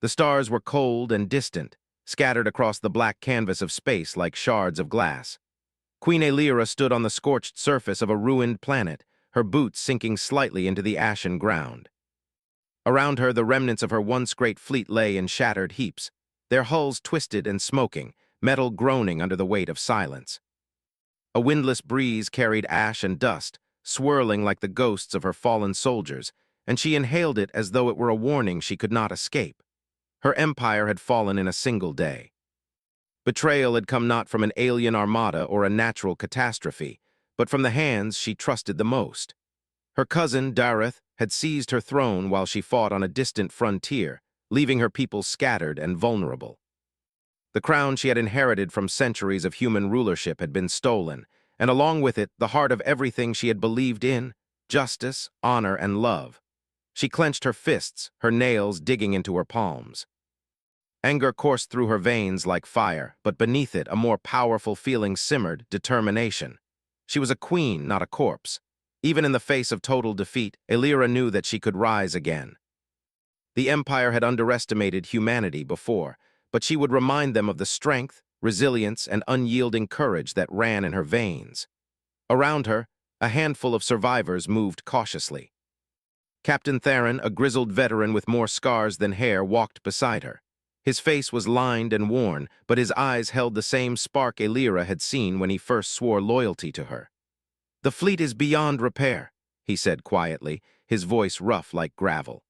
The stars were cold and distant, scattered across the black canvas of space like shards of glass. Queen Aelira stood on the scorched surface of a ruined planet, her boots sinking slightly into the ashen ground. Around her, the remnants of her once great fleet lay in shattered heaps, their hulls twisted and smoking, metal groaning under the weight of silence. A windless breeze carried ash and dust, swirling like the ghosts of her fallen soldiers, and she inhaled it as though it were a warning she could not escape. Her empire had fallen in a single day. Betrayal had come not from an alien armada or a natural catastrophe, but from the hands she trusted the most. Her cousin, Dareth, had seized her throne while she fought on a distant frontier, leaving her people scattered and vulnerable. The crown she had inherited from centuries of human rulership had been stolen, and along with it, the heart of everything she had believed in: justice, honor, and love. She clenched her fists, her nails digging into her palms. Anger coursed through her veins like fire, but beneath it, a more powerful feeling simmered: determination. She was a queen, not a corpse. Even in the face of total defeat, Aelira knew that she could rise again. The Empire had underestimated humanity before, but she would remind them of the strength, resilience, and unyielding courage that ran in her veins. Around her, a handful of survivors moved cautiously. Captain Theron, a grizzled veteran with more scars than hair, walked beside her. His face was lined and worn, but his eyes held the same spark Aelira had seen when he first swore loyalty to her. "The fleet is beyond repair," he said quietly, his voice rough like gravel.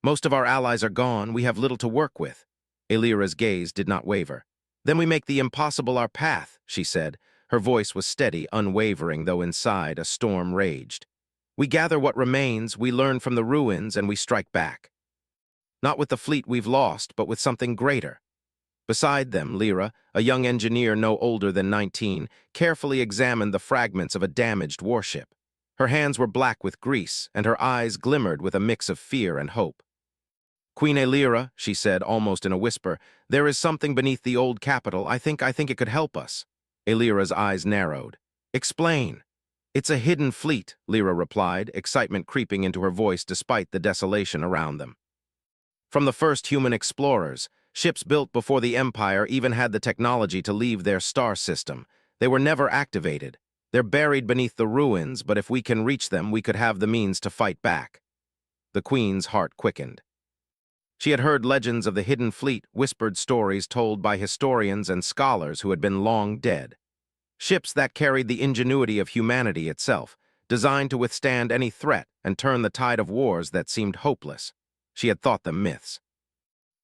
"Most of our allies are gone, we have little to work with." Aelira's gaze did not waver. "Then we make the impossible our path," she said. Her voice was steady, unwavering, though inside a storm raged. "We gather what remains, we learn from the ruins, and we strike back. Not with the fleet we've lost, but with something greater." Beside them, Lyra, a young engineer no older than 19, carefully examined the fragments of a damaged warship. Her hands were black with grease, and her eyes glimmered with a mix of fear and hope. "Queen Aelira," she said almost in a whisper, "there is something beneath the old capital. I think it could help us." Aelira's eyes narrowed. "Explain." "It's a hidden fleet," Lyra replied, excitement creeping into her voice despite the desolation around them. "From the first human explorers, ships built before the Empire even had the technology to leave their star system. They were never activated. They're buried beneath the ruins, but if we can reach them, we could have the means to fight back." The Queen's heart quickened. She had heard legends of the hidden fleet, whispered stories told by historians and scholars who had been long dead. Ships that carried the ingenuity of humanity itself, designed to withstand any threat and turn the tide of wars that seemed hopeless. She had thought them myths.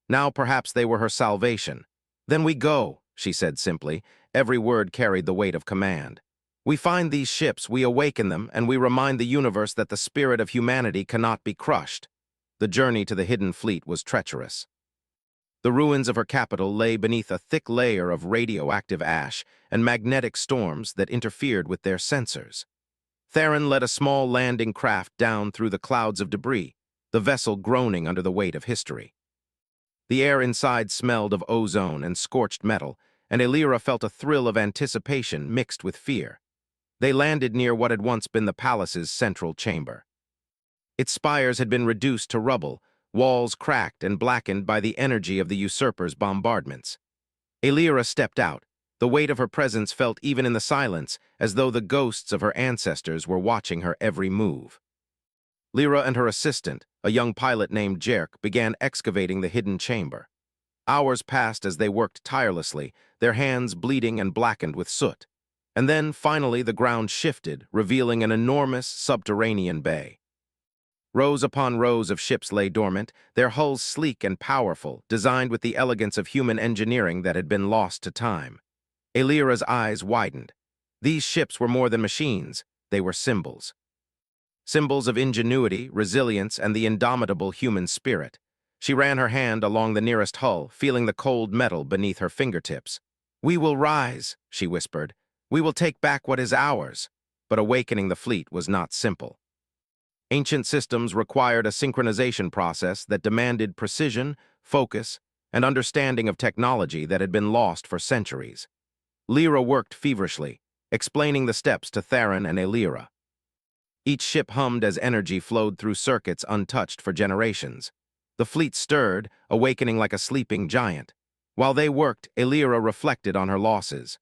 Now perhaps they were her salvation. "Then we go," she said simply. Every word carried the weight of command. "We find these ships, we awaken them, and we remind the universe that the spirit of humanity cannot be crushed." The journey to the hidden fleet was treacherous. The ruins of her capital lay beneath a thick layer of radioactive ash and magnetic storms that interfered with their sensors. Theron led a small landing craft down through the clouds of debris, the vessel groaning under the weight of history. The air inside smelled of ozone and scorched metal, and Aelira felt a thrill of anticipation mixed with fear. They landed near what had once been the palace's central chamber. Its spires had been reduced to rubble, walls cracked and blackened by the energy of the usurpers' bombardments. Aelira stepped out. The weight of her presence felt even in the silence, as though the ghosts of her ancestors were watching her every move. Lyra and her assistant, a young pilot named Jerk, began excavating the hidden chamber. Hours passed as they worked tirelessly, their hands bleeding and blackened with soot. And then, finally, the ground shifted, revealing an enormous subterranean bay. Rows upon rows of ships lay dormant, their hulls sleek and powerful, designed with the elegance of human engineering that had been lost to time. Aelira's eyes widened. These ships were more than machines, they were symbols. Symbols of ingenuity, resilience, and the indomitable human spirit. She ran her hand along the nearest hull, feeling the cold metal beneath her fingertips. "We will rise," she whispered. "We will take back what is ours." But awakening the fleet was not simple. Ancient systems required a synchronization process that demanded precision, focus, and understanding of technology that had been lost for centuries. Lyra worked feverishly, explaining the steps to Theron and Aelira. Each ship hummed as energy flowed through circuits untouched for generations. The fleet stirred, awakening like a sleeping giant. While they worked, Elira reflected on her losses.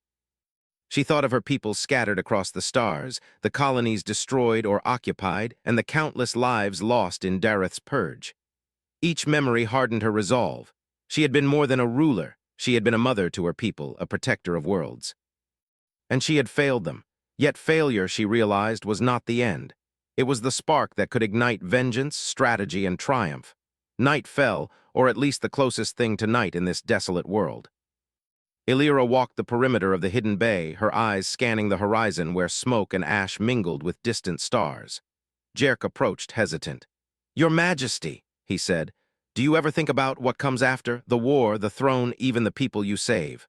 She thought of her people scattered across the stars, the colonies destroyed or occupied, and the countless lives lost in Dareth's purge. Each memory hardened her resolve. She had been more than a ruler. She had been a mother to her people, a protector of worlds. And she had failed them. Yet failure, she realized, was not the end. It was the spark that could ignite vengeance, strategy, and triumph. Night fell, or at least the closest thing to night in this desolate world. Elira walked the perimeter of the hidden bay, her eyes scanning the horizon where smoke and ash mingled with distant stars. Jerk approached, hesitant. "Your Majesty," he said, "do you ever think about what comes after? The war, the throne, even the people you save?"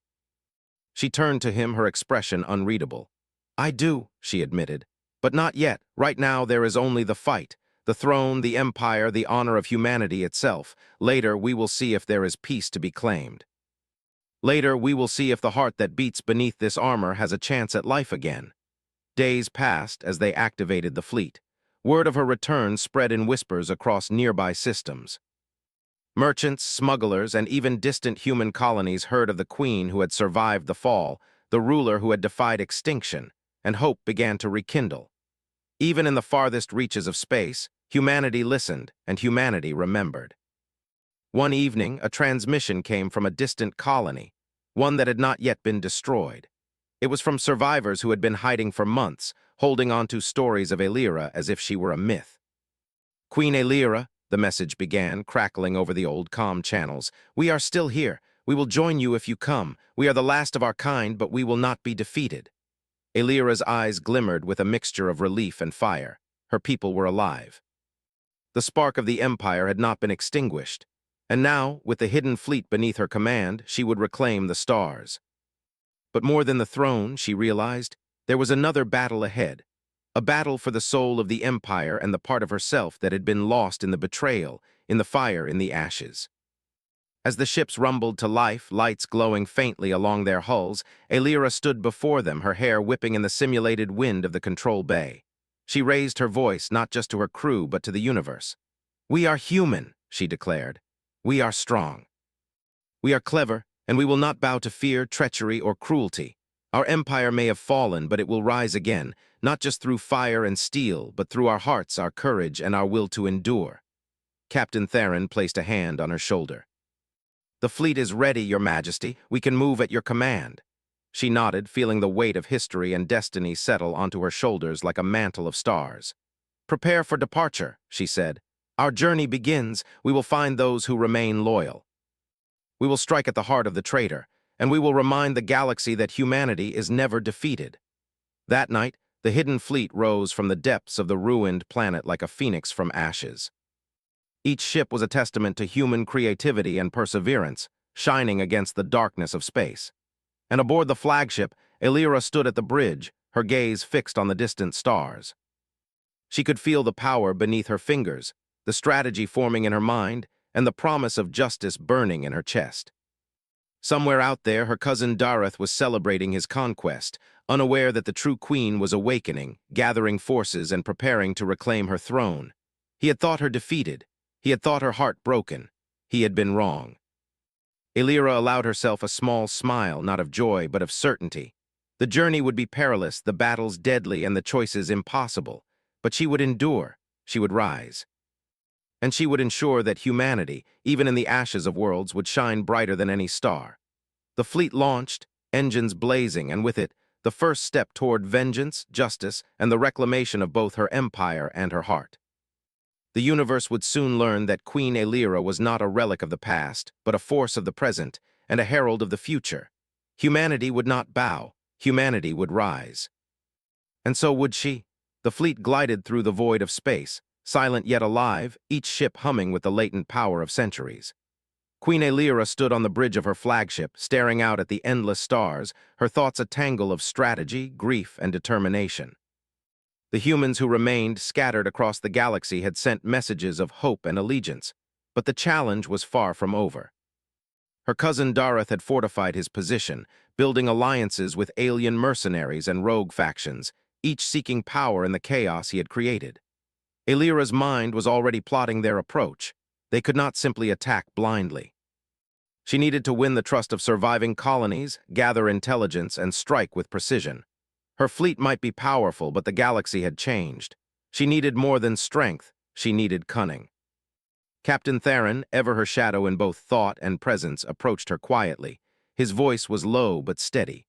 She turned to him, her expression unreadable. "I do," she admitted. "But not yet. Right now there is only the fight. The throne, the empire, the honor of humanity itself. Later we will see if there is peace to be claimed. Later we will see if the heart that beats beneath this armor has a chance at life again." Days passed as they activated the fleet. Word of her return spread in whispers across nearby systems. Merchants, smugglers, and even distant human colonies heard of the queen who had survived the fall, the ruler who had defied extinction, and hope began to rekindle. Even in the farthest reaches of space, humanity listened and humanity remembered. One evening, a transmission came from a distant colony, one that had not yet been destroyed. It was from survivors who had been hiding for months, holding on to stories of Elira as if she were a myth. "Queen Elira," the message began, crackling over the old comm channels, "we are still here. We will join you if you come. We are the last of our kind, but we will not be defeated." Elira's eyes glimmered with a mixture of relief and fire. Her people were alive. The spark of the empire had not been extinguished, and now, with the hidden fleet beneath her command, she would reclaim the stars. But more than the throne, she realized, there was another battle ahead, a battle for the soul of the empire and the part of herself that had been lost in the betrayal, in the fire, in the ashes. As the ships rumbled to life, lights glowing faintly along their hulls, Elira stood before them, her hair whipping in the simulated wind of the control bay. She raised her voice not just to her crew but to the universe. "We are human," she declared. "We are strong. We are clever, and we will not bow to fear, treachery, or cruelty. Our empire may have fallen, but it will rise again, not just through fire and steel, but through our hearts, our courage, and our will to endure." Captain Theron placed a hand on her shoulder. "The fleet is ready, Your Majesty. We can move at your command." She nodded, feeling the weight of history and destiny settle onto her shoulders like a mantle of stars. "Prepare for departure," she said. "Our journey begins. We will find those who remain loyal. We will strike at the heart of the traitor, and we will remind the galaxy that humanity is never defeated." That night, the hidden fleet rose from the depths of the ruined planet like a phoenix from ashes. Each ship was a testament to human creativity and perseverance, shining against the darkness of space. And aboard the flagship, Elira stood at the bridge, her gaze fixed on the distant stars. She could feel the power beneath her fingers, the strategy forming in her mind, and the promise of justice burning in her chest. Somewhere out there, her cousin Dareth was celebrating his conquest, unaware that the true queen was awakening, gathering forces and preparing to reclaim her throne. He had thought her defeated. He had thought her heart broken. He had been wrong. Elira allowed herself a small smile, not of joy, but of certainty. The journey would be perilous, the battles deadly, and the choices impossible. But she would endure. She would rise. And she would ensure that humanity, even in the ashes of worlds, would shine brighter than any star. The fleet launched, engines blazing, and with it, the first step toward vengeance, justice, and the reclamation of both her empire and her heart. The universe would soon learn that Queen Elira was not a relic of the past, but a force of the present, and a herald of the future. Humanity would not bow. Humanity would rise. And so would she. The fleet glided through the void of space, silent yet alive, each ship humming with the latent power of centuries. Queen Elira stood on the bridge of her flagship, staring out at the endless stars, her thoughts a tangle of strategy, grief, and determination. The humans who remained, scattered across the galaxy, had sent messages of hope and allegiance, but the challenge was far from over. Her cousin Dareth had fortified his position, building alliances with alien mercenaries and rogue factions, each seeking power in the chaos he had created. Elira's mind was already plotting their approach. They could not simply attack blindly. She needed to win the trust of surviving colonies, gather intelligence, and strike with precision. Her fleet might be powerful, but the galaxy had changed. She needed more than strength, she needed cunning. Captain Theron, ever her shadow in both thought and presence, approached her quietly. His voice was low but steady.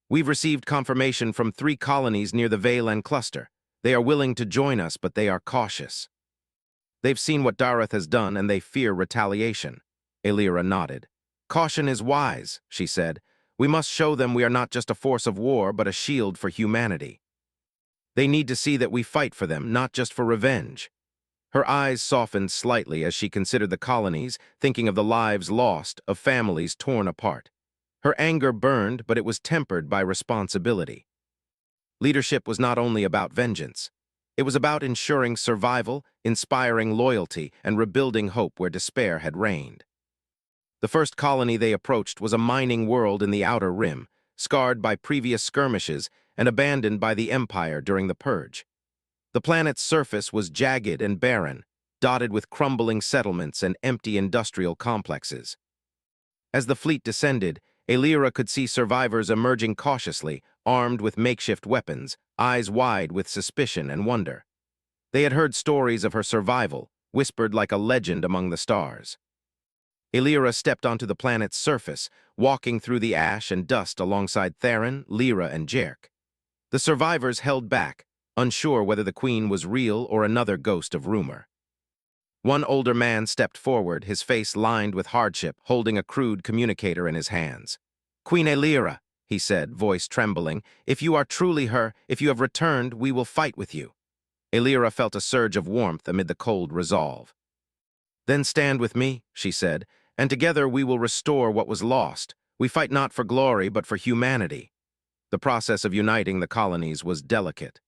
"We've received confirmation from 3 colonies near the Valen cluster. They are willing to join us, but they are cautious. They've seen what Dareth has done, and they fear retaliation." Elira nodded. "Caution is wise," she said. "We must show them we are not just a force of war, but a shield for humanity. They need to see that we fight for them, not just for revenge." Her eyes softened slightly as she considered the colonies, thinking of the lives lost, of families torn apart. Her anger burned, but it was tempered by responsibility. Leadership was not only about vengeance. It was about ensuring survival, inspiring loyalty, and rebuilding hope where despair had reigned. The first colony they approached was a mining world in the Outer Rim, scarred by previous skirmishes and abandoned by the Empire during the Purge. The planet's surface was jagged and barren, dotted with crumbling settlements and empty industrial complexes. As the fleet descended, Elira could see survivors emerging cautiously, armed with makeshift weapons, eyes wide with suspicion and wonder. They had heard stories of her survival, whispered like a legend among the stars. Elira stepped onto the planet's surface, walking through the ash and dust alongside Theron, Lyra, and Jerk. The survivors held back, unsure whether the Queen was real or another ghost of rumor. One older man stepped forward, his face lined with hardship, holding a crude communicator in his hands. "Queen Elira," he said, voice trembling, "if you are truly her, if you have returned, we will fight with you." Elira felt a surge of warmth amid the cold resolve. "Then stand with me," she said, "and together we will restore what was lost. We fight not for glory, but for humanity." The process of uniting the colonies was delicate.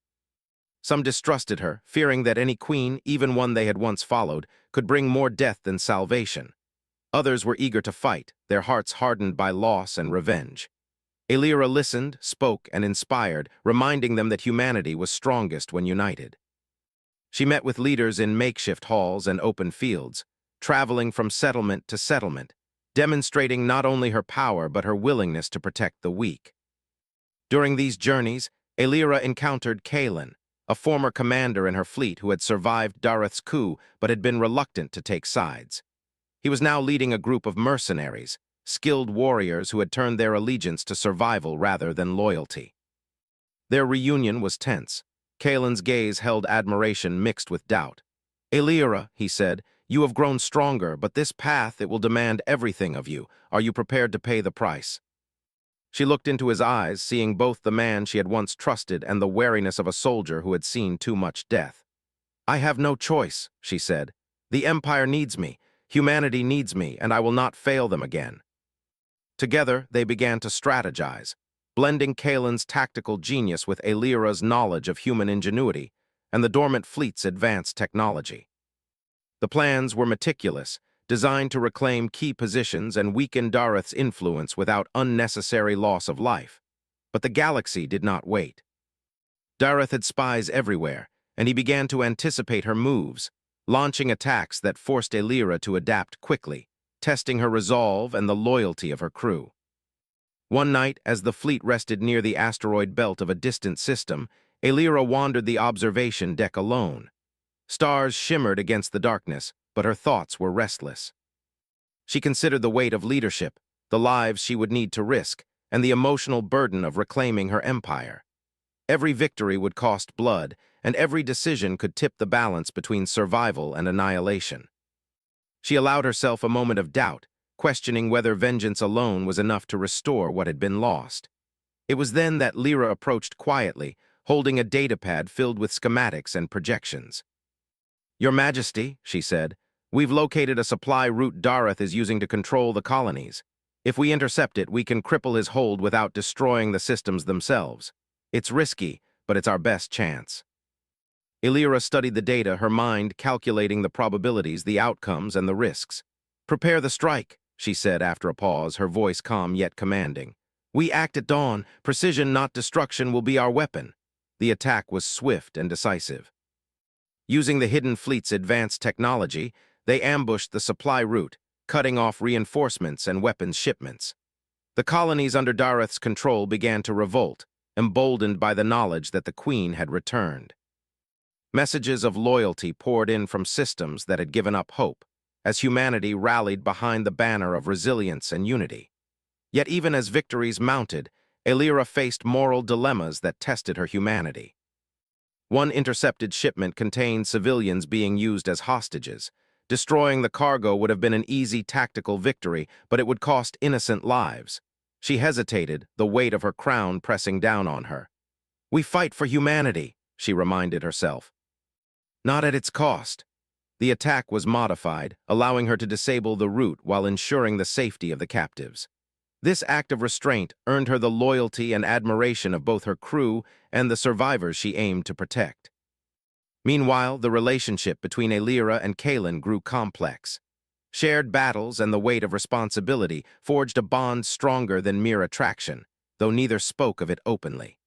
Some distrusted her, fearing that any queen, even one they had once followed, could bring more death than salvation. Others were eager to fight, their hearts hardened by loss and revenge. Elira listened, spoke, and inspired, reminding them that humanity was strongest when united. She met with leaders in makeshift halls and open fields, traveling from settlement to settlement, demonstrating not only her power but her willingness to protect the weak. During these journeys, Elira encountered Kaelin, a former commander in her fleet who had survived Dareth's coup but had been reluctant to take sides. He was now leading a group of mercenaries, skilled warriors who had turned their allegiance to survival rather than loyalty. Their reunion was tense. Kaelin's gaze held admiration mixed with doubt. "Elira," he said, "you have grown stronger, but this path, it will demand everything of you. Are you prepared to pay the price?" She looked into his eyes, seeing both the man she had once trusted and the wariness of a soldier who had seen too much death. "I have no choice," she said. "The Empire needs me, humanity needs me, and I will not fail them again." Together, they began to strategize, blending Kaelin's tactical genius with Elira's knowledge of human ingenuity and the dormant fleet's advanced technology. The plans were meticulous, designed to reclaim key positions and weaken Dareth's influence without unnecessary loss of life. But the galaxy did not wait. Dareth had spies everywhere, and he began to anticipate her moves, launching attacks that forced Elira to adapt quickly, testing her resolve and the loyalty of her crew. One night, as the fleet rested near the asteroid belt of a distant system, Elira wandered the observation deck alone. Stars shimmered against the darkness, but her thoughts were restless. She considered the weight of leadership, the lives she would need to risk, and the emotional burden of reclaiming her empire. Every victory would cost blood, and every decision could tip the balance between survival and annihilation. She allowed herself a moment of doubt, questioning whether vengeance alone was enough to restore what had been lost. It was then that Lyra approached quietly, holding a datapad filled with schematics and projections. "Your Majesty," she said, "we've located a supply route Dareth is using to control the colonies. If we intercept it, we can cripple his hold without destroying the systems themselves. It's risky, but it's our best chance." Elira studied the data, her mind calculating the probabilities, the outcomes, and the risks. "Prepare the strike," she said after a pause, her voice calm yet commanding. "We act at dawn. Precision, not destruction, will be our weapon." The attack was swift and decisive. Using the Hidden Fleet's advanced technology, They ambushed the supply route, cutting off reinforcements and weapons shipments. The colonies under Dareth's control began to revolt, emboldened by the knowledge that the Queen had returned. Messages of loyalty poured in from systems that had given up hope, as humanity rallied behind the banner of resilience and unity. Yet even as victories mounted, Elira faced moral dilemmas that tested her humanity. One intercepted shipment contained civilians being used as hostages. Destroying the cargo would have been an easy tactical victory, but it would cost innocent lives. She hesitated, the weight of her crown pressing down on her. "We fight for humanity," she reminded herself. "Not at its cost." The attack was modified, allowing her to disable the route while ensuring the safety of the captives. This act of restraint earned her the loyalty and admiration of both her crew and the survivors she aimed to protect. Meanwhile, the relationship between Elira and Kaelin grew complex. Shared battles and the weight of responsibility forged a bond stronger than mere attraction, though neither spoke of it openly.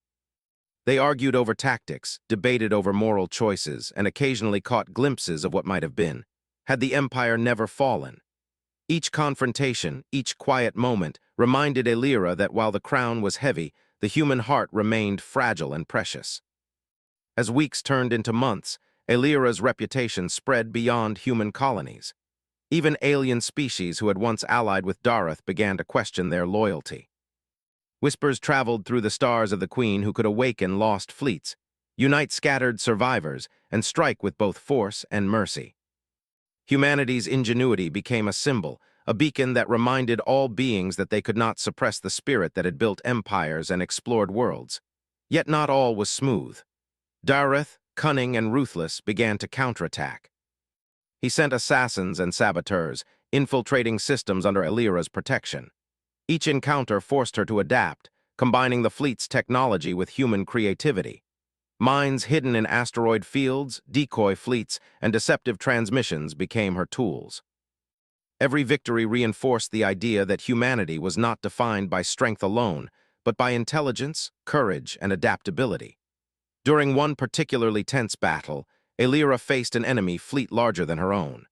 They argued over tactics, debated over moral choices, and occasionally caught glimpses of what might have been, had the Empire never fallen. Each confrontation, each quiet moment, reminded Elira that while the crown was heavy, the human heart remained fragile and precious. As weeks turned into months, Elira's reputation spread beyond human colonies. Even alien species who had once allied with Dareth began to question their loyalty. Whispers traveled through the stars of the Queen who could awaken lost fleets, unite scattered survivors, and strike with both force and mercy. Humanity's ingenuity became a symbol, a beacon that reminded all beings that they could not suppress the spirit that had built empires and explored worlds. Yet not all was smooth. Dareth, cunning and ruthless, began to counterattack. He sent assassins and saboteurs, infiltrating systems under Elira's protection. Each encounter forced her to adapt, combining the fleet's technology with human creativity. Mines hidden in asteroid fields, decoy fleets, and deceptive transmissions became her tools. Every victory reinforced the idea that humanity was not defined by strength alone, but by intelligence, courage, and adaptability. During one particularly tense battle, Elira faced an enemy fleet larger than her own.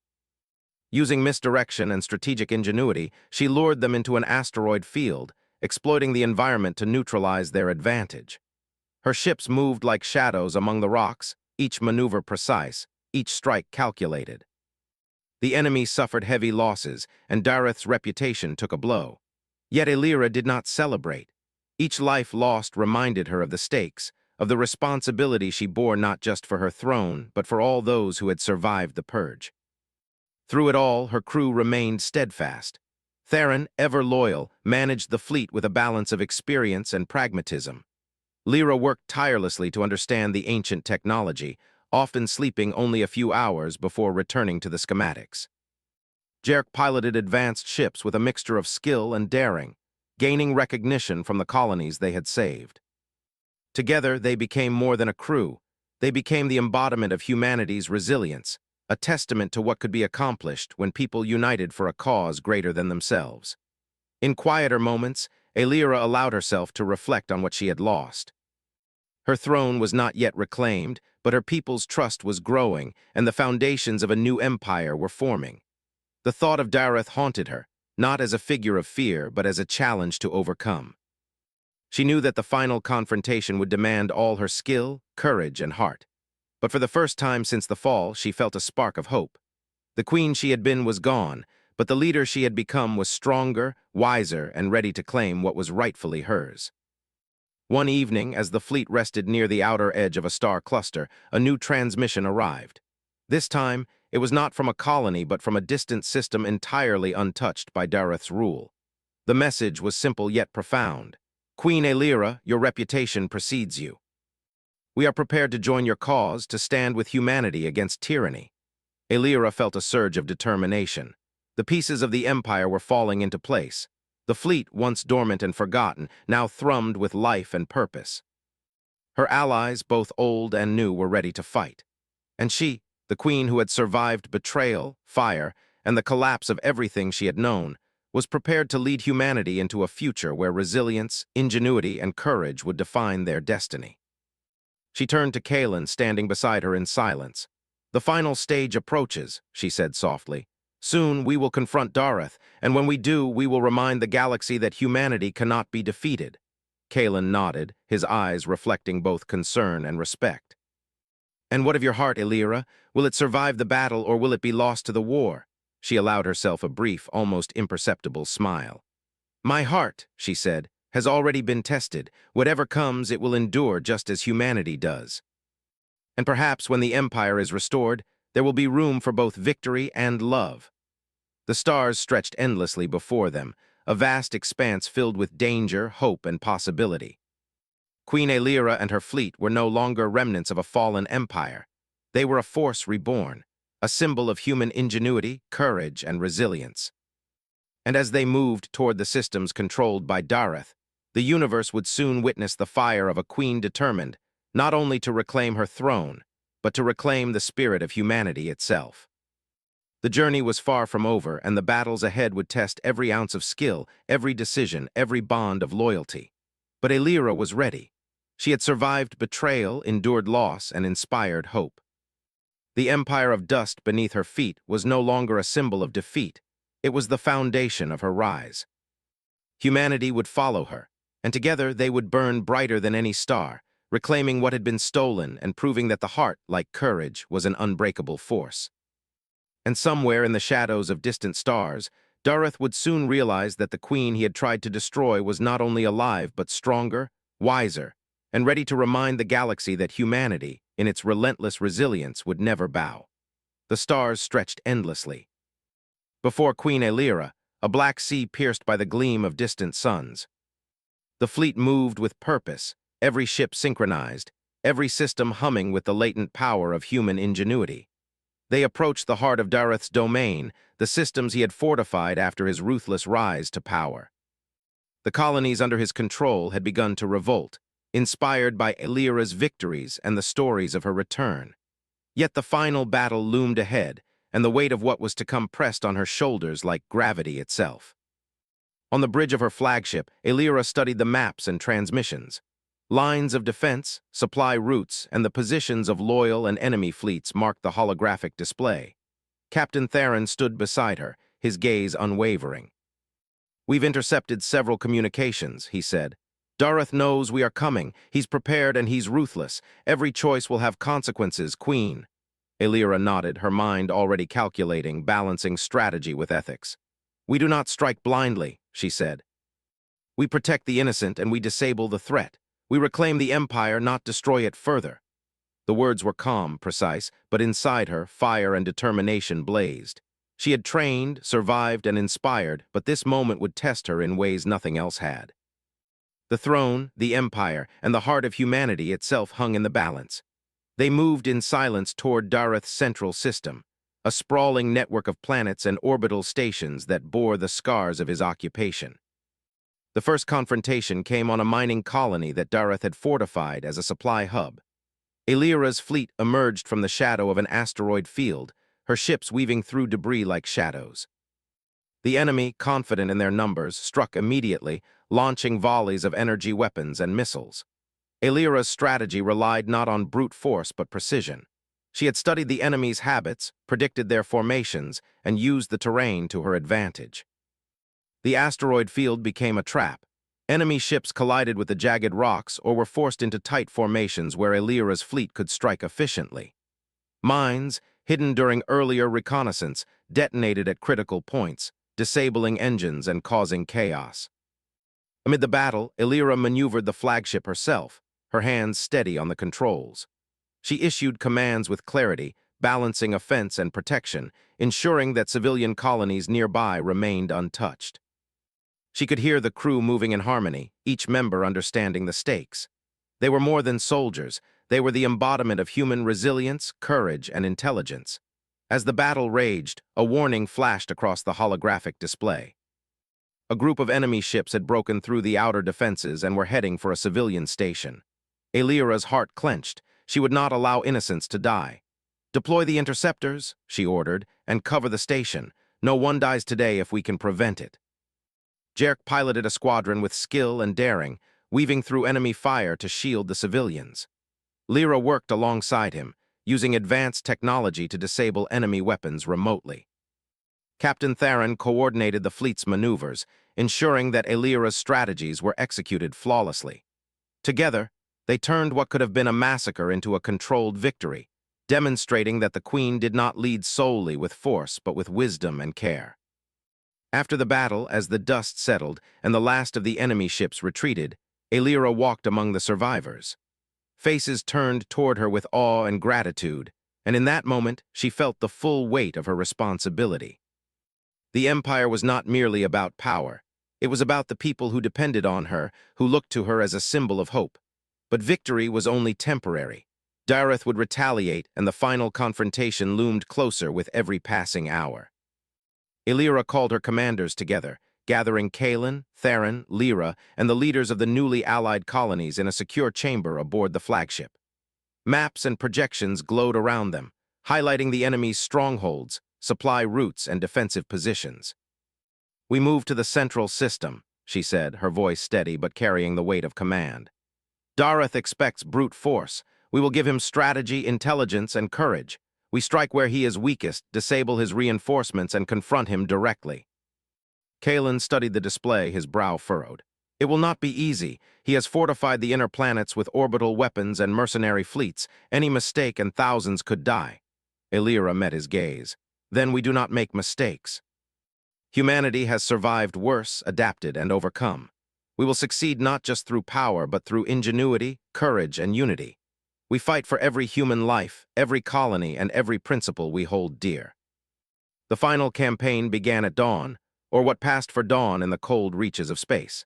Using misdirection and strategic ingenuity, she lured them into an asteroid field, exploiting the environment to neutralize their advantage. Her ships moved like shadows among the rocks, each maneuver precise, each strike calculated. The enemy suffered heavy losses, and Dareth's reputation took a blow. Yet Elira did not celebrate. Each life lost reminded her of the stakes, of the responsibility she bore not just for her throne, but for all those who had survived the purge. Through it all, her crew remained steadfast. Theron, ever loyal, managed the fleet with a balance of experience and pragmatism. Lyra worked tirelessly to understand the ancient technology, often sleeping only a few hours before returning to the schematics. Jerk piloted advanced ships with a mixture of skill and daring, gaining recognition from the colonies they had saved. Together, they became more than a crew. They became the embodiment of humanity's resilience, a testament to what could be accomplished when people united for a cause greater than themselves. In quieter moments, Elira allowed herself to reflect on what she had lost. Her throne was not yet reclaimed, but her people's trust was growing, and the foundations of a new empire were forming. The thought of Dareth haunted her, not as a figure of fear, but as a challenge to overcome. She knew that the final confrontation would demand all her skill, courage, and heart. But for the first time since the fall, she felt a spark of hope. The queen she had been was gone, but the leader she had become was stronger, wiser, and ready to claim what was rightfully hers. One evening, as the fleet rested near the outer edge of a star cluster, a new transmission arrived. This time, it was not from a colony but from a distant system entirely untouched by Dareth's rule. The message was simple yet profound. "Queen Elira, your reputation precedes you. We are prepared to join your cause, to stand with humanity against tyranny." Elira felt a surge of determination. The pieces of the empire were falling into place. The fleet, once dormant and forgotten, now thrummed with life and purpose. Her allies, both old and new, were ready to fight. And she, the queen who had survived betrayal, fire, and the collapse of everything she had known, was prepared to lead humanity into a future where resilience, ingenuity, and courage would define their destiny. She turned to Kaelin, standing beside her in silence. "The final stage approaches," she said softly. "Soon we will confront Dareth, and when we do, we will remind the galaxy that humanity cannot be defeated." Kalen nodded, his eyes reflecting both concern and respect. "And what of your heart, Elira? Will it survive the battle or will it be lost to the war?" She allowed herself a brief, almost imperceptible smile. "My heart," she said, "has already been tested. Whatever comes, it will endure just as humanity does. And perhaps when the Empire is restored, there will be room for both victory and love." The stars stretched endlessly before them, a vast expanse filled with danger, hope, and possibility. Queen Elira and her fleet were no longer remnants of a fallen empire. They were a force reborn, a symbol of human ingenuity, courage, and resilience. And as they moved toward the systems controlled by Dareth, the universe would soon witness the fire of a queen determined not only to reclaim her throne, but to reclaim the spirit of humanity itself. The journey was far from over, and the battles ahead would test every ounce of skill, every decision, every bond of loyalty. But Elira was ready. She had survived betrayal, endured loss, and inspired hope. The empire of dust beneath her feet was no longer a symbol of defeat. It was the foundation of her rise. Humanity would follow her, and together they would burn brighter than any star, reclaiming what had been stolen and proving that the heart, like courage, was an unbreakable force. And somewhere in the shadows of distant stars, Dareth would soon realize that the queen he had tried to destroy was not only alive but stronger, wiser, and ready to remind the galaxy that humanity, in its relentless resilience, would never bow. The stars stretched endlessly. Before Queen Elira, a black sea pierced by the gleam of distant suns. The fleet moved with purpose, every ship synchronized, every system humming with the latent power of human ingenuity. They approached the heart of Dareth's domain, the systems he had fortified after his ruthless rise to power. The colonies under his control had begun to revolt, inspired by Elira's victories and the stories of her return. Yet the final battle loomed ahead, and the weight of what was to come pressed on her shoulders like gravity itself. On the bridge of her flagship, Elira studied the maps and transmissions. Lines of defense, supply routes, and the positions of loyal and enemy fleets marked the holographic display. Captain Theron stood beside her, his gaze unwavering. "We've intercepted several communications," he said. "Dareth knows we are coming. He's prepared and he's ruthless. Every choice will have consequences, Queen." Elira nodded, her mind already calculating, balancing strategy with ethics. "We do not strike blindly," she said. "We protect the innocent and we disable the threat. We reclaim the empire, not destroy it further." The words were calm, precise, but inside her, fire and determination blazed. She had trained, survived, and inspired, but this moment would test her in ways nothing else had. The throne, the empire, and the heart of humanity itself hung in the balance. They moved in silence toward Dareth's central system, a sprawling network of planets and orbital stations that bore the scars of his occupation. The first confrontation came on a mining colony that Dareth had fortified as a supply hub. Elira's fleet emerged from the shadow of an asteroid field, her ships weaving through debris like shadows. The enemy, confident in their numbers, struck immediately, launching volleys of energy weapons and missiles. Elira's strategy relied not on brute force but precision. She had studied the enemy's habits, predicted their formations, and used the terrain to her advantage. The asteroid field became a trap. Enemy ships collided with the jagged rocks or were forced into tight formations where Elira's fleet could strike efficiently. Mines, hidden during earlier reconnaissance, detonated at critical points, disabling engines and causing chaos. Amid the battle, Elira maneuvered the flagship herself, her hands steady on the controls. She issued commands with clarity, balancing offense and protection, ensuring that civilian colonies nearby remained untouched. She could hear the crew moving in harmony, each member understanding the stakes. They were more than soldiers, they were the embodiment of human resilience, courage, and intelligence. As the battle raged, a warning flashed across the holographic display. A group of enemy ships had broken through the outer defenses and were heading for a civilian station. Elira's heart clenched. She would not allow innocents to die. "Deploy the interceptors," she ordered, "and cover the station. No one dies today if we can prevent it." Jerk piloted a squadron with skill and daring, weaving through enemy fire to shield the civilians. Lyra worked alongside him, using advanced technology to disable enemy weapons remotely. Captain Theron coordinated the fleet's maneuvers, ensuring that Elira's strategies were executed flawlessly. Together, they turned what could have been a massacre into a controlled victory, demonstrating that the Queen did not lead solely with force but with wisdom and care. After the battle, as the dust settled and the last of the enemy ships retreated, Elira walked among the survivors. Faces turned toward her with awe and gratitude, and in that moment she felt the full weight of her responsibility. The Empire was not merely about power. It was about the people who depended on her, who looked to her as a symbol of hope. But victory was only temporary. Dareth would retaliate, and the final confrontation loomed closer with every passing hour. Elira called her commanders together, gathering Kaelin, Theron, Lyra, and the leaders of the newly allied colonies in a secure chamber aboard the flagship. Maps and projections glowed around them, highlighting the enemy's strongholds, supply routes, and defensive positions. "We move to the central system," she said, her voice steady but carrying the weight of command. "Dareth expects brute force. We will give him strategy, intelligence, and courage. We strike where he is weakest, disable his reinforcements, and confront him directly." Kaelin studied the display, his brow furrowed. "It will not be easy. He has fortified the inner planets with orbital weapons and mercenary fleets. Any mistake and thousands could die." Elira met his gaze. "Then we do not make mistakes. Humanity has survived worse, adapted, and overcome. We will succeed not just through power, but through ingenuity, courage, and unity. We fight for every human life, every colony, and every principle we hold dear." The final campaign began at dawn, or what passed for dawn in the cold reaches of space.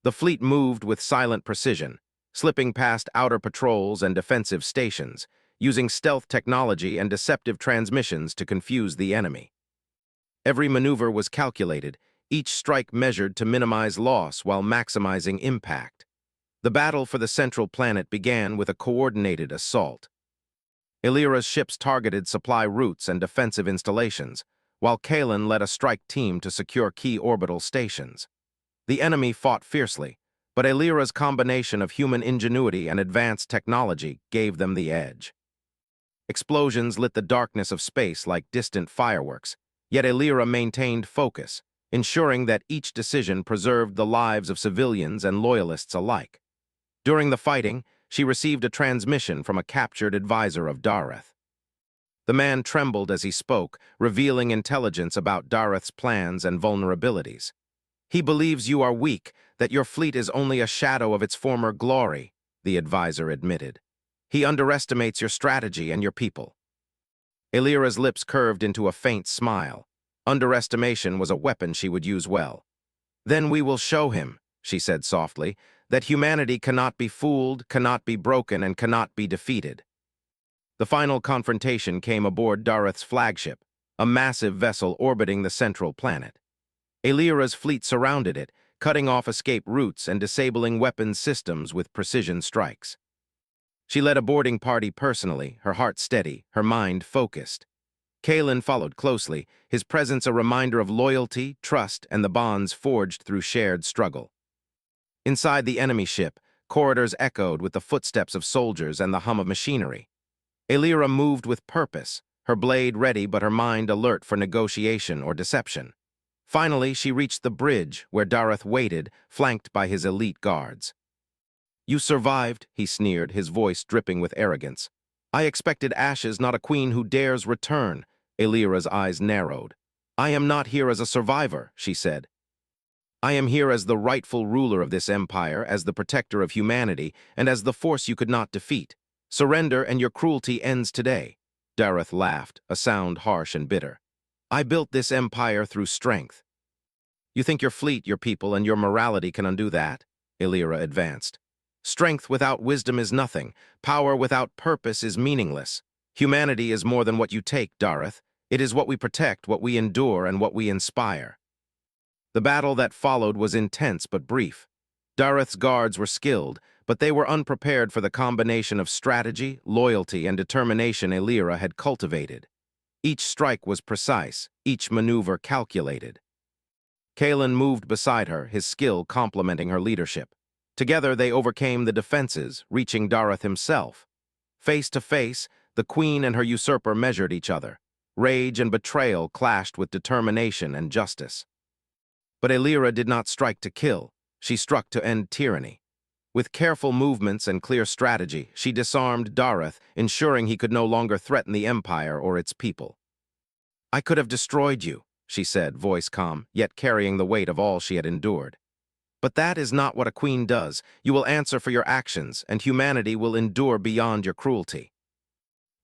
The fleet moved with silent precision, slipping past outer patrols and defensive stations, using stealth technology and deceptive transmissions to confuse the enemy. Every maneuver was calculated, each strike measured to minimize loss while maximizing impact. The battle for the central planet began with a coordinated assault. Elira's ships targeted supply routes and defensive installations, while Kaelin led a strike team to secure key orbital stations. The enemy fought fiercely, but Elira's combination of human ingenuity and advanced technology gave them the edge. Explosions lit the darkness of space like distant fireworks, yet Elira maintained focus, ensuring that each decision preserved the lives of civilians and loyalists alike. During the fighting, she received a transmission from a captured advisor of Dareth. The man trembled as he spoke, revealing intelligence about Dareth's plans and vulnerabilities. "He believes you are weak, that your fleet is only a shadow of its former glory," the advisor admitted. "He underestimates your strategy and your people." Elira's lips curved into a faint smile. Underestimation was a weapon she would use well. "Then we will show him," she said softly, "that humanity cannot be fooled, cannot be broken, and cannot be defeated." The final confrontation came aboard Dareth's flagship, a massive vessel orbiting the central planet. Elira's fleet surrounded it, cutting off escape routes and disabling weapons systems with precision strikes. She led a boarding party personally, her heart steady, her mind focused. Kaelin followed closely, his presence a reminder of loyalty, trust, and the bonds forged through shared struggle. Inside the enemy ship, corridors echoed with the footsteps of soldiers and the hum of machinery. Elira moved with purpose, her blade ready but her mind alert for negotiation or deception. Finally, she reached the bridge where Dareth waited, flanked by his elite guards. "You survived," he sneered, his voice dripping with arrogance. "I expected ashes, not a queen who dares return." Elira's eyes narrowed. "I am not here as a survivor," she said. "I am here as the rightful ruler of this empire, as the protector of humanity, and as the force you could not defeat. Surrender and your cruelty ends today." Dareth laughed, a sound harsh and bitter. "I built this empire through strength." "You think your fleet, your people, and your morality can undo that?" Elira advanced. "Strength without wisdom is nothing. Power without purpose is meaningless. Humanity is more than what you take, Dareth. It is what we protect, what we endure, and what we inspire." The battle that followed was intense but brief. Dareth's guards were skilled, but they were unprepared for the combination of strategy, loyalty, and determination Elira had cultivated. Each strike was precise, each maneuver calculated. Kaelin moved beside her, his skill complementing her leadership. Together they overcame the defenses, reaching Dareth himself. Face to face, the queen and her usurper measured each other. Rage and betrayal clashed with determination and justice. But Elira did not strike to kill. She struck to end tyranny. With careful movements and clear strategy, she disarmed Dareth, ensuring he could no longer threaten the Empire or its people. "I could have destroyed you," she said, voice calm, yet carrying the weight of all she had endured. "But that is not what a queen does. You will answer for your actions, and humanity will endure beyond your cruelty."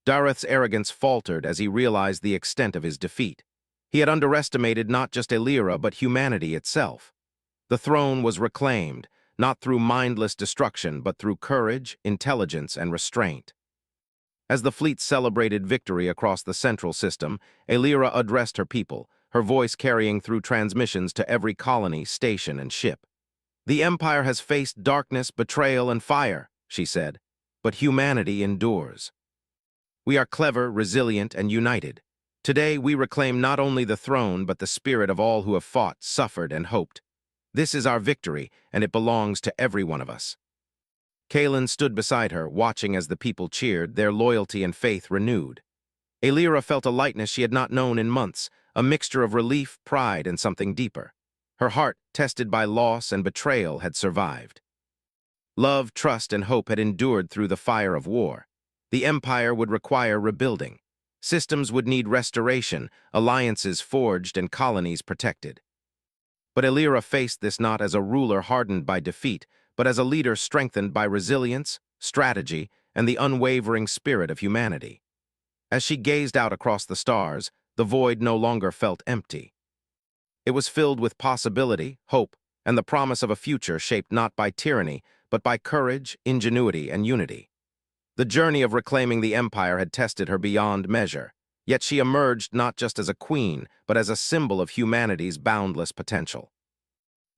Dareth's arrogance faltered as he realized the extent of his defeat. He had underestimated not just Elira, but humanity itself. The throne was reclaimed, not through mindless destruction, but through courage, intelligence, and restraint. As the fleet celebrated victory across the central system, Elira addressed her people, her voice carrying through transmissions to every colony, station, and ship. "The Empire has faced darkness, betrayal, and fire," she said, "but humanity endures. We are clever, resilient, and united. Today we reclaim not only the throne, but the spirit of all who have fought, suffered, and hoped. This is our victory, and it belongs to every one of us." Kaelin stood beside her, watching as the people cheered, their loyalty and faith renewed. Elira felt a lightness she had not known in months, a mixture of relief, pride, and something deeper. Her heart, tested by loss and betrayal, had survived. Love, trust, and hope had endured through the fire of war. The Empire would require rebuilding. Systems would need restoration, alliances forged, and colonies protected. But Elira faced this not as a ruler hardened by defeat, but as a leader strengthened by resilience, strategy, and the unwavering spirit of humanity. As she gazed out across the stars, the void no longer felt empty. It was filled with possibility, hope, and the promise of a future shaped not by tyranny, but by courage, ingenuity, and unity. The journey of reclaiming the Empire had tested her beyond measure, yet she emerged not just as a queen, but as a symbol of humanity's boundless potential.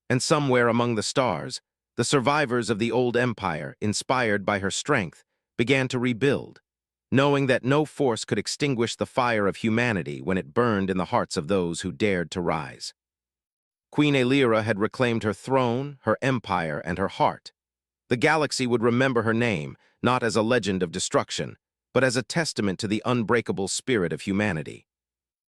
And somewhere among the stars, the survivors of the old empire, inspired by her strength, began to rebuild, knowing that no force could extinguish the fire of humanity when it burned in the hearts of those who dared to rise. Queen Elira had reclaimed her throne, her empire, and her heart. The galaxy would remember her name, not as a legend of destruction, but as a testament to the unbreakable spirit of humanity.